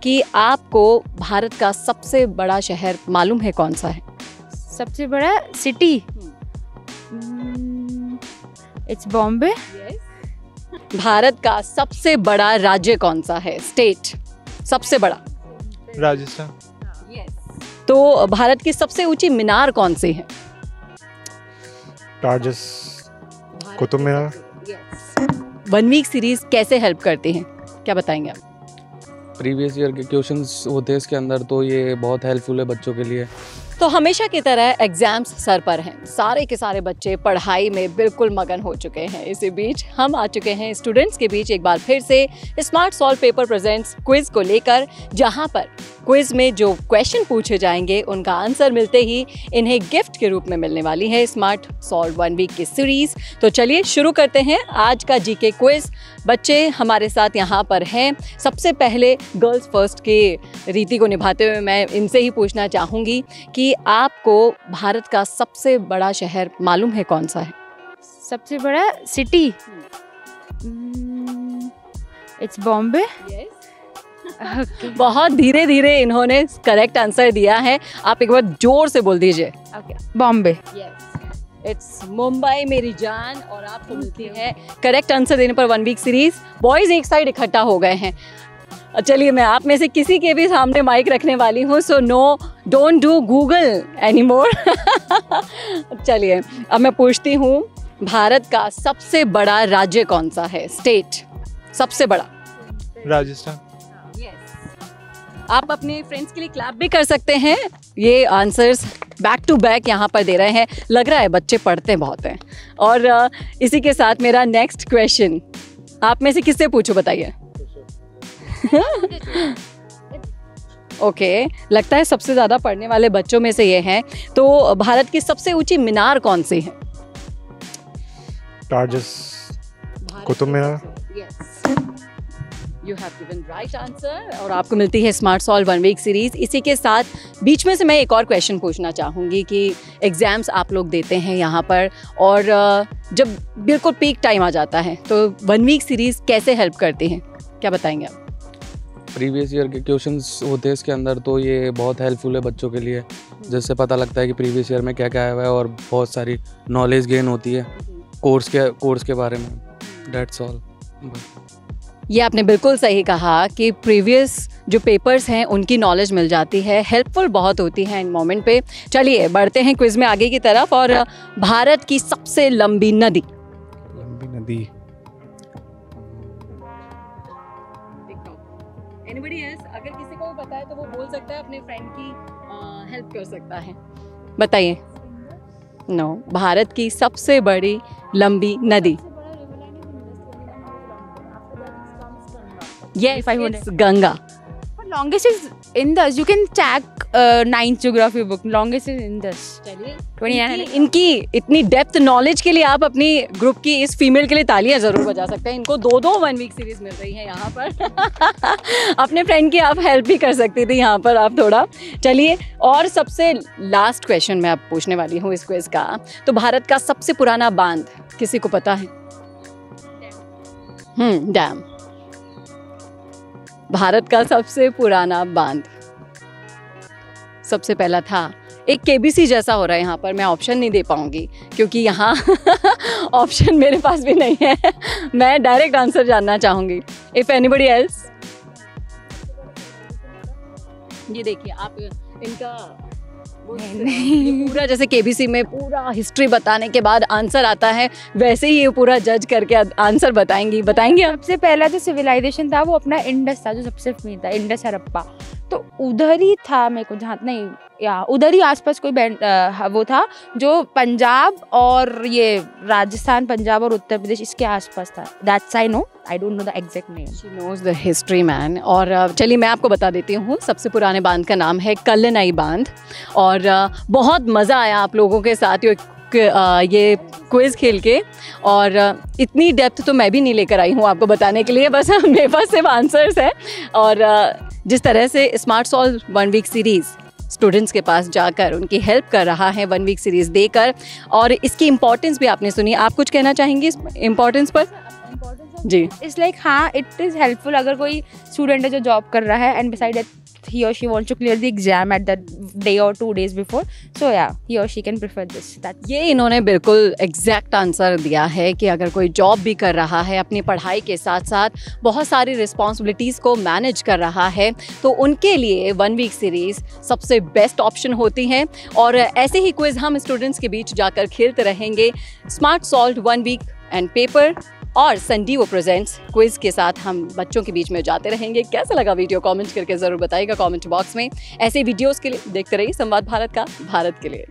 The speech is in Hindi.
कि आपको भारत का सबसे बड़ा शहर मालूम है कौन सा है? सबसे बड़ा सिटी इट्स बॉम्बे। भारत का सबसे बड़ा राज्य कौन सा है? स्टेट सबसे बड़ा। राजस्थान। तो भारत की सबसे ऊंची मीनार कौन सी है? कुतुब मीनार। 1 वीक सीरीज कैसे हेल्प करती हैं, क्या बताएंगे आप? प्रीवियस ईयर के क्वेश्चंस होते हैं इसके अंदर, तो ये बहुत हेल्पफुल है बच्चों के लिए। तो हमेशा की तरह एग्जाम्स सर पर हैं, सारे के सारे बच्चे पढ़ाई में बिल्कुल मगन हो चुके हैं। इसी बीच हम आ चुके हैं स्टूडेंट्स के बीच एक बार फिर से smart solve paper presents quiz को लेकर, जहां पर क्विज में जो क्वेश्चन पूछे जाएंगे उनका आंसर मिलते ही इन्हें गिफ्ट के रूप में मिलने वाली है स्मार्ट सॉल्व 1 वीक की सीरीज। तो चलिए शुरू करते हैं आज का जीके क्विज। बच्चे हमारे साथ यहाँ पर हैं। सबसे पहले गर्ल्स फर्स्ट की रीति को निभाते हुए मैं इनसे ही पूछना चाहूँगी कि आपको भारत का सबसे बड़ा शहर मालूम है कौन सा है? सबसे बड़ा सिटी इट्स बॉम्बे। बहुत धीरे धीरे इन्होंने करेक्ट आंसर दिया है, आप एक बार जोर से बोल दीजिए। बॉम्बे। इट्स मुंबई मेरी जान, और आपको मिलती है करेक्ट आंसर देने पर 1 वीक सीरीज। बॉयज एक साइड इकट्ठा हो गए हैं। चलिए मैं आप में से किसी के भी सामने माइक रखने वाली हूँ, so no don't do Google anymore. चलिए अब मैं पूछती हूँ, भारत का सबसे बड़ा राज्य कौन सा है? स्टेट सबसे बड़ा। राजस्थान। आप अपने फ्रेंड्स के लिए क्लैप भी कर सकते हैं। ये आंसर्स बैक टू बैक यहाँ पर दे रहे हैं, लग रहा है बच्चे पढ़ते बहुत हैं। और इसी के साथ मेरा नेक्स्ट क्वेश्चन आप में से किससे पूछूं, बताइए। ओके, लगता है सबसे ज़्यादा पढ़ने वाले बच्चों में से ये हैं। तो भारत की सबसे ऊंची मीनार कौन सी है? Qutub Minar. You have given right answer और आपको मिलती है स्मार्ट सॉल्व 1 वीक सीरीज। इसी के साथ बीच में से मैं एक और क्वेश्चन पूछना चाहूँगी कि एग्जाम्स आप लोग देते हैं यहाँ पर, और जब बिल्कुल पीक टाइम आ जाता है तो 1 वीक सीरीज कैसे हेल्प करती है, क्या बताएंगे आप? प्रीवियस ईयर के क्वेश्चंस होते हैं इसके अंदर, तो ये बहुत हेल्पफुल है बच्चों के लिए, जिससे पता लगता है कि प्रीवियस ईयर में क्या क्या आया हुआ है और बहुत सारी नॉलेज गेन होती है कोर्स के बारे में। That's all. ये आपने बिल्कुल सही कहा कि प्रीवियस जो पेपर्स हैं उनकी नॉलेज मिल जाती है, हेल्पफुल बहुत होती है इन मोमेंट पे। चलिए बढ़ते हैं क्विज में आगे की तरफ। और भारत की सबसे लंबी नदी। Anybody else? अगर किसी को भी पता है तो वो बोल सकता है, अपने फ्रेंड की हेल्प कर सकता है। बताइए। नो, भारत की सबसे बड़ी लंबी नदी। Yes, it's Ganga. But longest is Indus. You can tag 9th geography book. Longest is Indus. चलिए 2900. इनकी इतनी डेप्थ नॉलेज के लिए आप अपनी ग्रुप की इस फीमेल के लिए तालियां जरूर बजा सकते हैं। इनको 2 1 वीक सीरीज मिल रही है यहाँ पर। अपने फ्रेंड की आप हेल्प भी कर सकती थी यहाँ पर आप थोड़ा। चलिए, और सबसे लास्ट क्वेश्चन मैं आप पूछने वाली हूँ इस क्विज का। तो भारत का सबसे पुराना बांध किसी को पता है? डैम। भारत का सबसे पुराना बांध सबसे पहला था, एक केबीसी जैसा हो रहा है यहाँ पर। मैं ऑप्शन नहीं दे पाऊंगी क्योंकि यहाँ ऑप्शन मेरे पास भी नहीं है। मैं डायरेक्ट आंसर जानना चाहूंगी। If anybody else. ये देखिए आप इनका ये पूरा जैसे केबीसी में पूरा हिस्ट्री बताने के बाद आंसर आता है, वैसे ही ये पूरा जज करके आंसर बताएंगी आप। सबसे पहला जो सिविलाइजेशन था वो अपना इंडस था, जो सबसे मेन था, इंडस हड़प्पा। तो उधर ही था, मेरे को जहाँ नहीं या उधर ही आसपास कोई वो था जो पंजाब और ये राजस्थान, पंजाब और उत्तर प्रदेश इसके आसपास था। That's I know, I don't know the exact name. She knows the history man. और चलिए मैं आपको बता देती हूँ, सबसे पुराने बांध का नाम है कल्लनई बांध। और बहुत मज़ा आया आप लोगों के साथ ये क्विज़ खेल के, और इतनी डेप्थ तो मैं भी नहीं लेकर आई हूँ आपको बताने के लिए, बस मेरे पास सिर्फ आंसर्स हैं। और जिस तरह से smart solve 1 week series students के पास जाकर उनकी हेल्प कर रहा है 1 वीक सीरीज़ देकर, और इसकी इम्पोर्टेंस भी आपने सुनी। आप कुछ कहना चाहेंगे इस इम्पोर्टेंस पर? इम्पोर्टेंस जी इट्स लाइक हाँ इट इज़ हेल्पफुल अगर कोई स्टूडेंट है जो जॉब कर रहा है and beside that he or she wants to clear the exam at that day or 2 days before, so yeah, he or she can prefer this. That ये इन्होंने बिल्कुल एग्जैक्ट आंसर दिया है कि अगर कोई जॉब भी कर रहा है, अपनी पढ़ाई के साथ साथ बहुत सारी रिस्पॉन्सिबिलिटीज़ को मैनेज कर रहा है, तो उनके लिए 1 वीक सीरीज़ सबसे बेस्ट ऑप्शन होती हैं। और ऐसे ही क्विज़ हम स्टूडेंट्स के बीच जाकर खेलते रहेंगे। Smart solve 1 weekend paper और संडीवो प्रेजेंट्स क्विज के साथ हम बच्चों के बीच में जाते रहेंगे। कैसा लगा वीडियो कमेंट करके ज़रूर बताइएगा कमेंट बॉक्स में। ऐसे वीडियोस के लिए देखते रहिए संवाद भारत का, भारत के लिए।